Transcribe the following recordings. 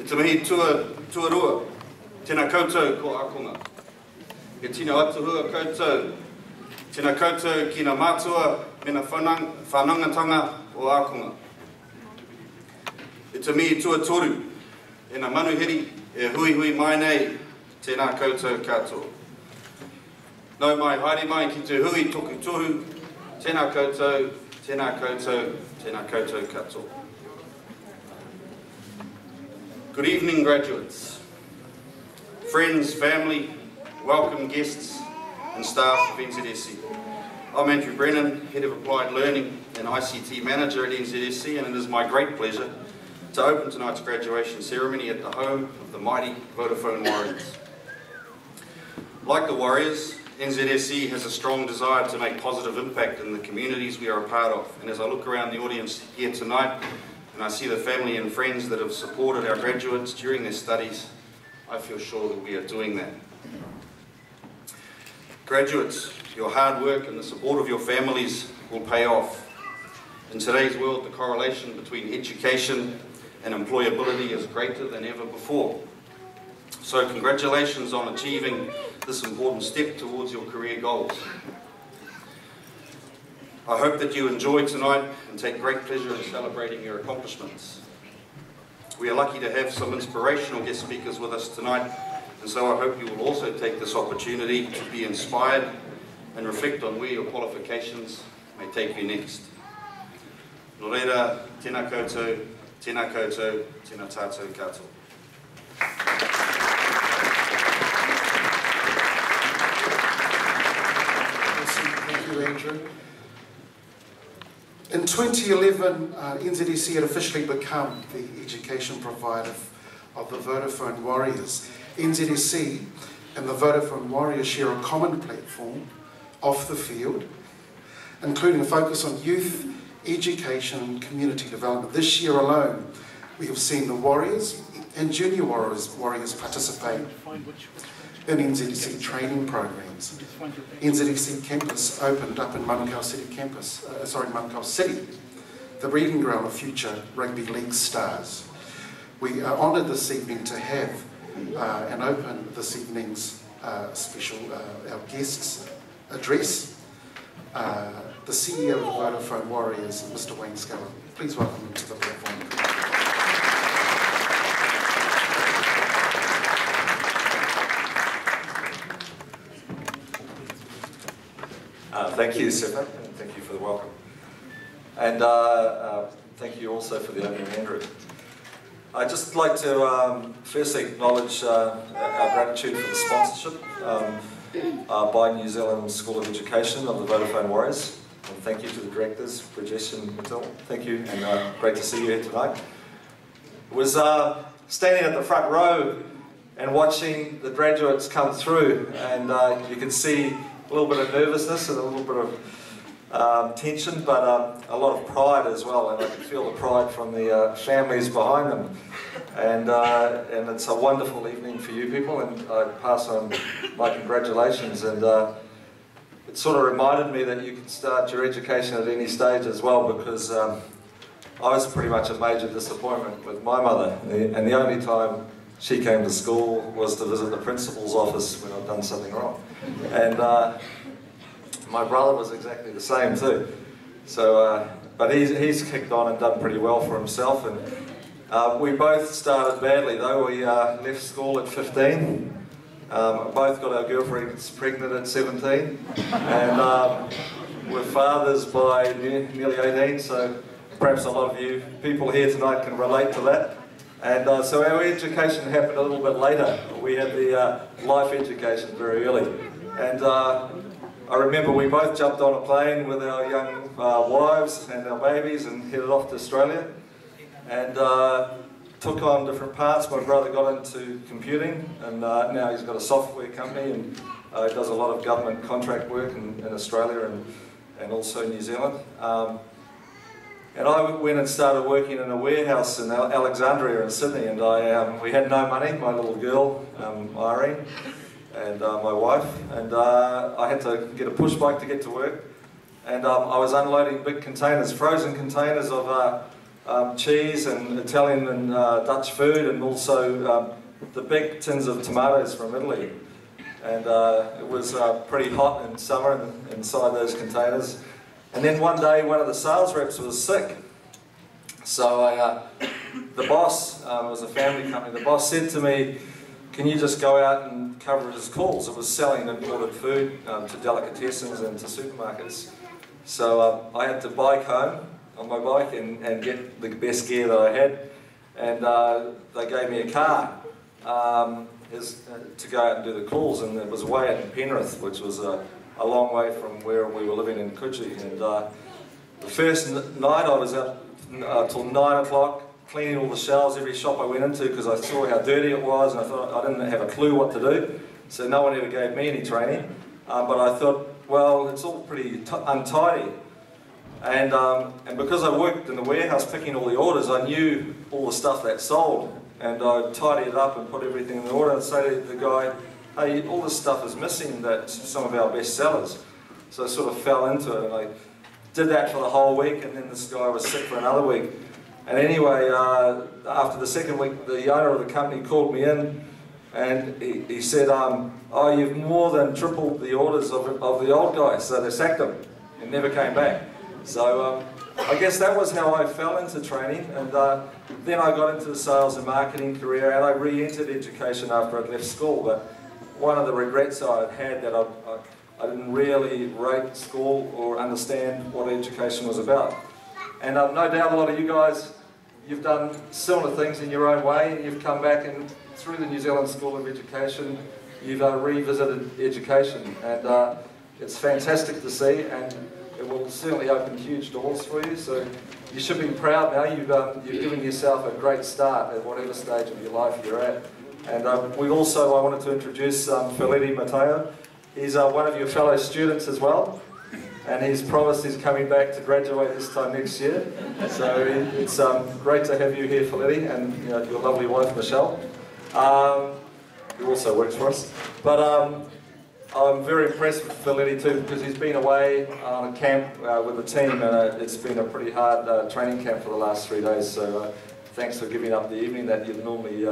E te mihi tuarua, tēnā koutou ko akonga. E tino atuhua koutou, tēnā koutou ki ngā mātua me ngā whanangatanga o akonga. E te mihi tuatoru, e ngā manuhiri e hui mai nei, tēnā koutou katoa. Nau mai, haere mai ki te hui toku tohu, tēnā koutou, tēnā koutou, tēnā koutou katoa. Good evening, graduates, friends, family, welcome guests and staff of NZSE. I'm Andrew Brennan, Head of Applied Learning and ICT Manager at NZSE, and it is my great pleasure to open tonight's graduation ceremony at the home of the mighty Vodafone Warriors. Like the Warriors, NZSE has a strong desire to make positive impact in the communities we are a part of, and as I look around the audience here tonight, and I see the family and friends that have supported our graduates during their studies, I feel sure that we are doing that. Graduates, your hard work and the support of your families will pay off. In today's world, the correlation between education and employability is greater than ever before. So congratulations on achieving this important step towards your career goals. I hope that you enjoy tonight and take great pleasure in celebrating your accomplishments. We are lucky to have some inspirational guest speakers with us tonight, and so I hope you will also take this opportunity to be inspired and reflect on where your qualifications may take you next. Nō reira, tēnā koutou, tēnā koutou, tēnā tātou katoa. Thank you, Andrew. In 2011, NZSE had officially become the education provider of the Vodafone Warriors. NZSE and the Vodafone Warriors share a common platform off the field, including a focus on youth, education and community development. This year alone, we have seen the Warriors and Junior Warriors participate in NZSE training programs. NZSE campus opened up in Manukau City, the breeding ground of future rugby league stars. We are honoured this evening to have and open this evening's special our guests address. The CEO of the Vodafone Warriors, Mr. Wayne Sculler. Please welcome him to the platform. Thank you, Nzse, and thank you for the welcome. And thank you also for the opening, Andrew. I'd just like to firstly acknowledge our gratitude for the sponsorship by New Zealand School of Education of the Vodafone Warriors. And thank you to the directors, Brajesh and Matil. Thank you, and great to see you here tonight. It was standing at the front row and watching the graduates come through, and you can see a little bit of nervousness and a little bit of tension, but a lot of pride as well, and I can feel the pride from the families behind them. And it's a wonderful evening for you people, and I pass on my congratulations. And it sort of reminded me that you can start your education at any stage as well, because I was pretty much a major disappointment with my mother, and the only time she came to school was to visit the principal's office when I'd done something wrong. And my brother was exactly the same too. So, but he's kicked on and done pretty well for himself. And we both started badly though. We left school at 15. Both got our girlfriends pregnant at 17. And we're fathers by nearly 18. So perhaps a lot of you people here tonight can relate to that. And so our education happened a little bit later. We had the life education very early. And I remember we both jumped on a plane with our young wives and our babies and headed off to Australia. And took on different paths. My brother got into computing, and now he's got a software company, and he does a lot of government contract work in Australia and also New Zealand. And I went and started working in a warehouse in Alexandria in Sydney, and we had no money, my little girl, Irene, and my wife, and I had to get a push bike to get to work, and I was unloading big containers, frozen containers of cheese and Italian and Dutch food, and also the big tins of tomatoes from Italy. And it was pretty hot in summer inside those containers. And then one day one of the sales reps was sick. So the boss, it was a family company, the boss said to me, can you just go out and cover his calls? It was selling imported food to delicatessens and to supermarkets. So I had to bike home on my bike and get the best gear that I had. And they gave me a car to go out and do the calls, and it was way out in Penrith, which was a long way from where we were living in Coogee. And the first night I was up till 9 o'clock, cleaning all the shelves, every shop I went into, because I saw how dirty it was, and I thought I didn't have a clue what to do. So no one ever gave me any training. But I thought, well, it's all pretty untidy. And because I worked in the warehouse picking all the orders, I knew all the stuff that sold. And I'd tidy it up and put everything in order and say to the guy, hey, all this stuff is missing, that's some of our best sellers. So I sort of fell into it, and I did that for the whole week, and then this guy was sick for another week. And anyway, after the second week, the owner of the company called me in, and he said, oh, you've more than tripled the orders of the old guy, so they sacked him and never came back. So I guess that was how I fell into training, and then I got into the sales and marketing career, and I re-entered education after I'd left school. But one of the regrets I had that I didn't really rate school or understand what education was about. And no doubt a lot of you guys, you've done similar things in your own way, and you've come back and through the New Zealand School of Education, you've revisited education, and it's fantastic to see, and it will certainly open huge doors for you. So you should be proud now. You've given yourself a great start at whatever stage of your life you're at. And I wanted to introduce Felitti Matteo. He's one of your fellow students as well. And he's promised he's coming back to graduate this time next year. So it's great to have you here, Felitti, and your lovely wife, Michelle, who also works for us. But I'm very impressed with Felitti too, because he's been away on a camp with the team, and it's been a pretty hard training camp for the last 3 days. So thanks for giving up the evening that you'd normally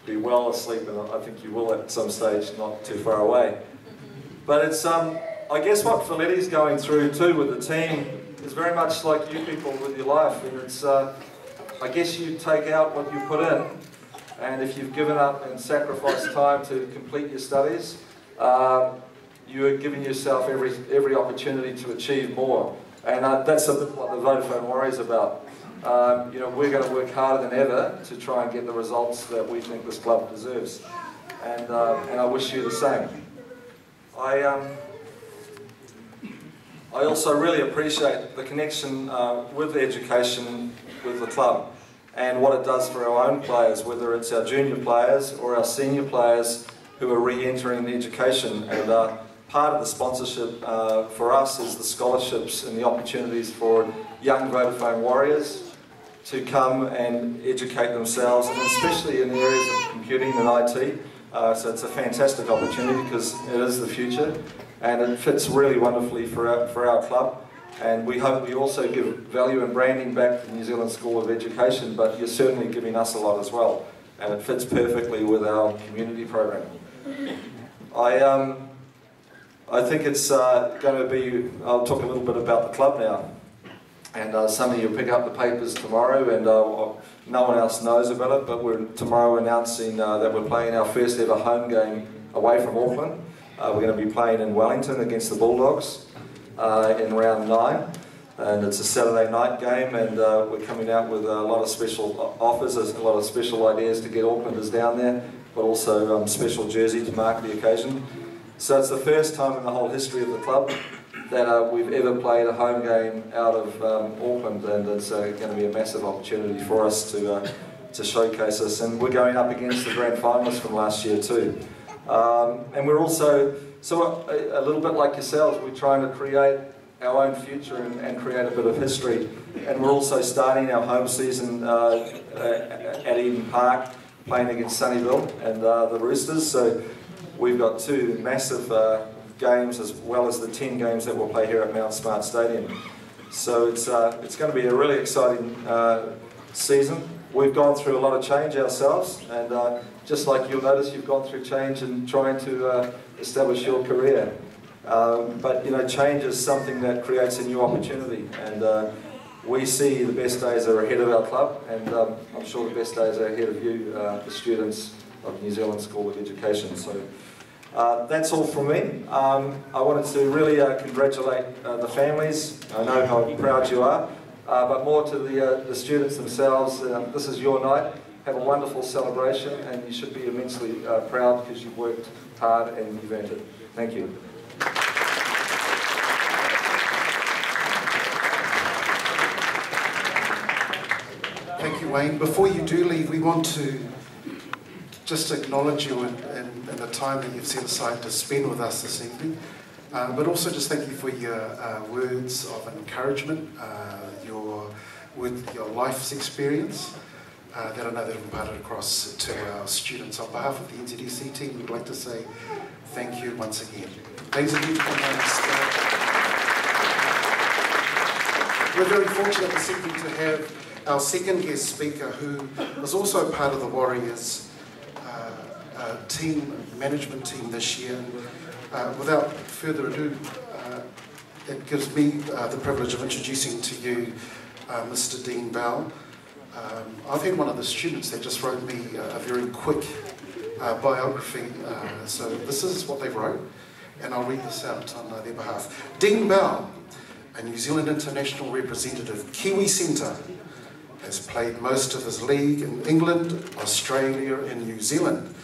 be well asleep, and I think you will at some stage, not too far away. But it's I guess what Felitti's going through too with the team is very much like you people with your life, and it's I guess you take out what you put in, and if you've given up and sacrificed time to complete your studies, you are giving yourself every opportunity to achieve more, and that's a bit what the Vodafone Warriors about. We're going to work harder than ever to try and get the results that we think this club deserves, and I wish you the same. I also really appreciate the connection with education, with the club, and what it does for our own players, whether it's our junior players or our senior players who are re-entering education. And part of the sponsorship for us is the scholarships and the opportunities for young Vodafone Warriors to come and educate themselves, and especially in the areas of computing and IT. So it's a fantastic opportunity because it is the future, and it fits really wonderfully for our club. And we hope we also give value and branding back to the New Zealand School of Education, but you're certainly giving us a lot as well, and it fits perfectly with our community program. I think it's going to be, I'll talk a little bit about the club now. And some of you pick up the papers tomorrow, and no one else knows about it, but we're tomorrow announcing that we're playing our first ever home game away from Auckland. We're going to be playing in Wellington against the Bulldogs in round 9. And it's a Saturday night game, and we're coming out with a lot of special offers, a lot of special ideas to get Aucklanders down there, but also special jersey to mark the occasion. So it's the first time in the whole history of the club that we've ever played a home game out of Auckland, and it's going to be a massive opportunity for us to showcase us. And we're going up against the grand finalists from last year too. And we're also, a little bit like yourselves, we're trying to create our own future and create a bit of history. And we're also starting our home season at Eden Park, playing against Sunnyvale and the Roosters. So we've got 2 massive games, as well as the 10 games that we'll play here at Mount Smart Stadium. So it's going to be a really exciting season. We've gone through a lot of change ourselves, and just like you'll notice, you've gone through change in trying to establish your career. But you know, change is something that creates a new opportunity, and we see the best days are ahead of our club, and I'm sure the best days are ahead of you, the students of New Zealand School of Education. So that's all from me. I wanted to really congratulate the families. I know how proud you are, but more to the students themselves. This is your night. Have a wonderful celebration, and you should be immensely proud because you've worked hard and you've earned it. Thank you. Thank you, Wayne. Before you do leave, we want to just acknowledge you and the time that you've set aside to spend with us this evening, but also just thank you for your words of encouragement, your life's experience that I know that have imparted across to our students. On behalf of the NZDC team, we'd like to say thank you once again. Ladies and gentlemen, we're very fortunate this evening to have our second guest speaker, who was also part of the Warriors management team this year. Without further ado, it gives me the privilege of introducing to you Mr. Dean Bell. I've had one of the students that just wrote me a very quick biography, so this is what they wrote, and I'll read this out on their behalf. Dean Bell, a New Zealand international representative, Kiwi centre, has played most of his league in England, Australia and New Zealand,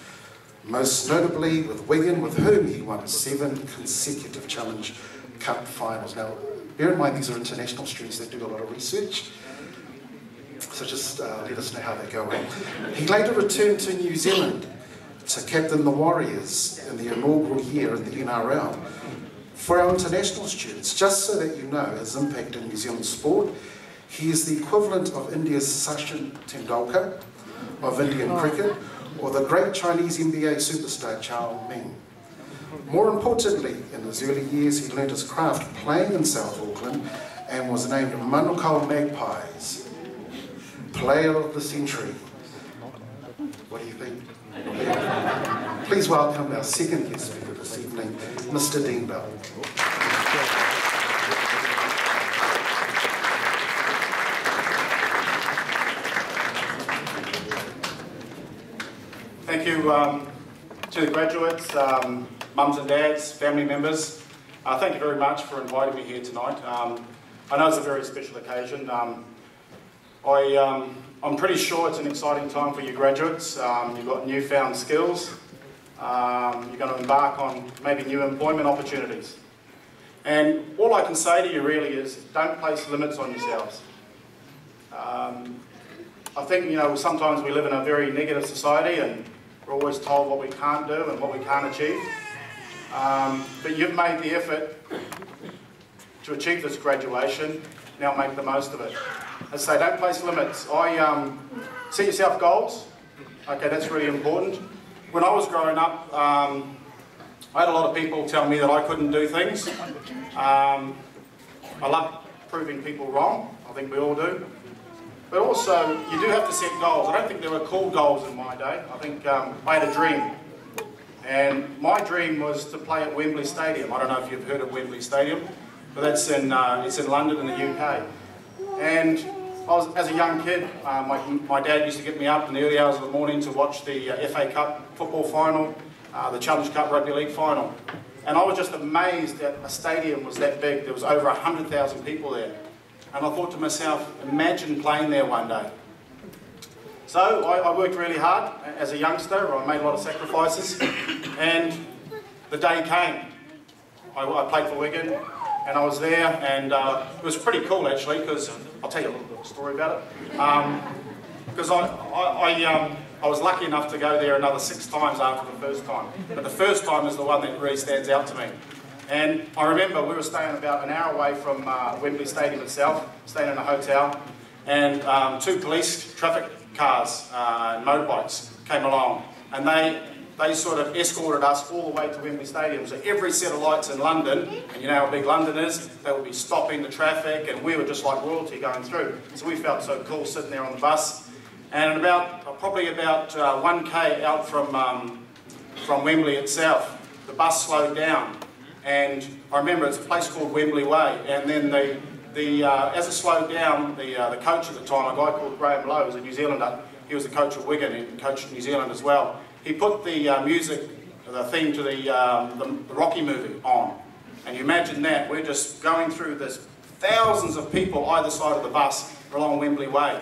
most notably with Wigan, with whom he won 7 consecutive Challenge Cup finals. Now, bear in mind these are international students that do a lot of research, so just let us know how they're going. He later returned to New Zealand to captain the Warriors in the inaugural year in the NRL. For our international students, just so that you know his impact in New Zealand sport, he is the equivalent of India's Sachin Tendulkar, of Indian cricket, or the great Chinese NBA superstar Chao Ming. More importantly, in his early years, he learnt his craft playing in South Auckland and was named Manukau Magpies Player of the Century. What do you think? Please welcome our second guest speaker this evening, Mr. Dean Bell. Thank you to the graduates, mums and dads, family members. Thank you very much for inviting me here tonight. I know it's a very special occasion. I'm pretty sure it's an exciting time for you graduates. You've got newfound skills. You're going to embark on maybe new employment opportunities. And all I can say to you really is don't place limits on yourselves. I think, you know, sometimes we live in a very negative society and we're always told what we can't do and what we can't achieve. But you've made the effort to achieve this graduation. Now make the most of it. As I say, don't place limits. Set yourself goals. Okay, that's really important. When I was growing up, I had a lot of people tell me that I couldn't do things. I love proving people wrong. I think we all do. But also, you do have to set goals. I don't think there were cool goals in my day. I think I had a dream. And my dream was to play at Wembley Stadium. I don't know if you've heard of Wembley Stadium, but it's in London in the UK. And as a young kid, my dad used to get me up in the early hours of the morning to watch the FA Cup football final, the Challenge Cup Rugby League final. And I was just amazed that a stadium was that big. There was over 100,000 people there. And I thought to myself, imagine playing there one day. So I worked really hard as a youngster. I made a lot of sacrifices. And the day came. I played for Wigan and I was there, and it was pretty cool actually, because I'll tell you a little story about it. Because I was lucky enough to go there another 6 times after the first time. But the first time is the one that really stands out to me. And I remember we were staying about an hour away from Wembley Stadium itself, staying in a hotel, and 2 police traffic cars and motorbikes came along, and they they sort of escorted us all the way to Wembley Stadium. So every set of lights in London, and you know how big London is, they would be stopping the traffic, and we were just like royalty going through. So we felt so cool sitting there on the bus. And probably about 1k out from Wembley itself, the bus slowed down. And I remember it's a place called Wembley Way, and then as it slowed down, the coach at the time, a guy called Graham Lowe, was a New Zealander. He was the coach of Wigan and coached New Zealand as well. He put the music, the theme to the Rocky movie on. And you imagine that, we're just going through this, thousands of people either side of the bus along Wembley Way.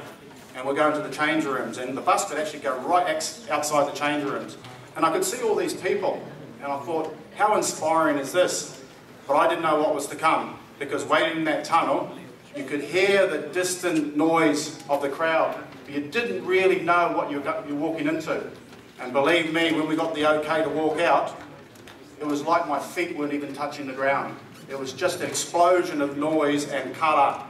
And we're going to the change rooms, and the bus could actually go right outside the change rooms. And I could see all these people, and I thought, how inspiring is this? But I didn't know what was to come, because waiting in that tunnel, you could hear the distant noise of the crowd, but you didn't really know what you're walking into. And believe me, when we got the okay to walk out, it was like my feet weren't even touching the ground. It was just an explosion of noise and colour.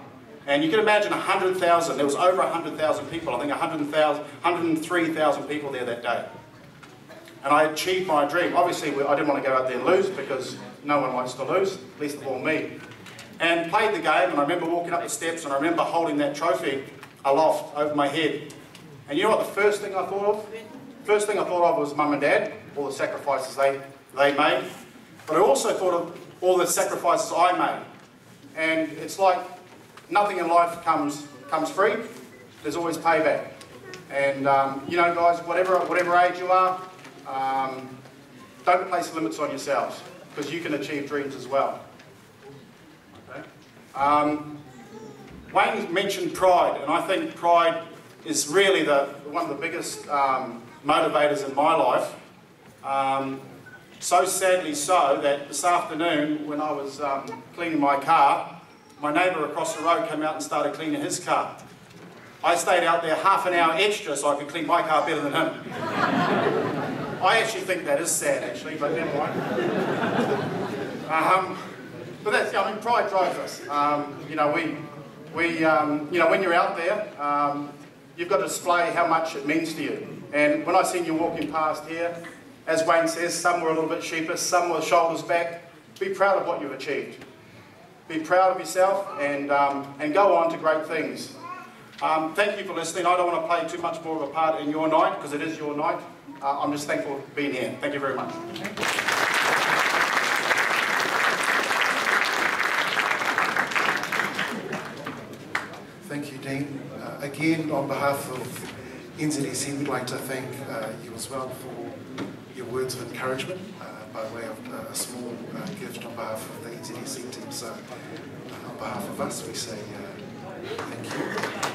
And you can imagine 100,000, there was over 100,000 people, I think 103,000 people there that day. And I achieved my dream. Obviously, I didn't want to go out there and lose, because no one likes to lose, least of all me. And played the game, and I remember walking up the steps, and I remember holding that trophy aloft over my head. And you know what the first thing I thought of? First thing I thought of was Mum and Dad, all the sacrifices they made. But I also thought of all the sacrifices I made. And it's like nothing in life comes free. There's always payback. And you know, guys, whatever age you are, don't place limits on yourselves, because you can achieve dreams as well. Okay? Wayne mentioned pride, and I think pride is really one of the biggest motivators in my life. So sadly so that this afternoon, when I was cleaning my car, my neighbour across the road came out and started cleaning his car. I stayed out there half an hour extra so I could clean my car better than him. I actually think that is sad, actually, but never mind. But that's, I mean, pride drives us. You know, you know, when you're out there, you've got to display how much it means to you. And when I seen you walking past here, as Wayne says, some were a little bit sheepish, some were shoulders back. Be proud of what you've achieved. Be proud of yourself, and go on to great things. Thank you for listening. I don't want to play too much more of a part in your night, because it is your night. I'm just thankful for being here. Thank you very much. Thank you, Dean. Again, on behalf of NZSE, we'd like to thank you as well for your words of encouragement by way of a small gift on behalf of the NZSE team. So on behalf of us, we say thank you.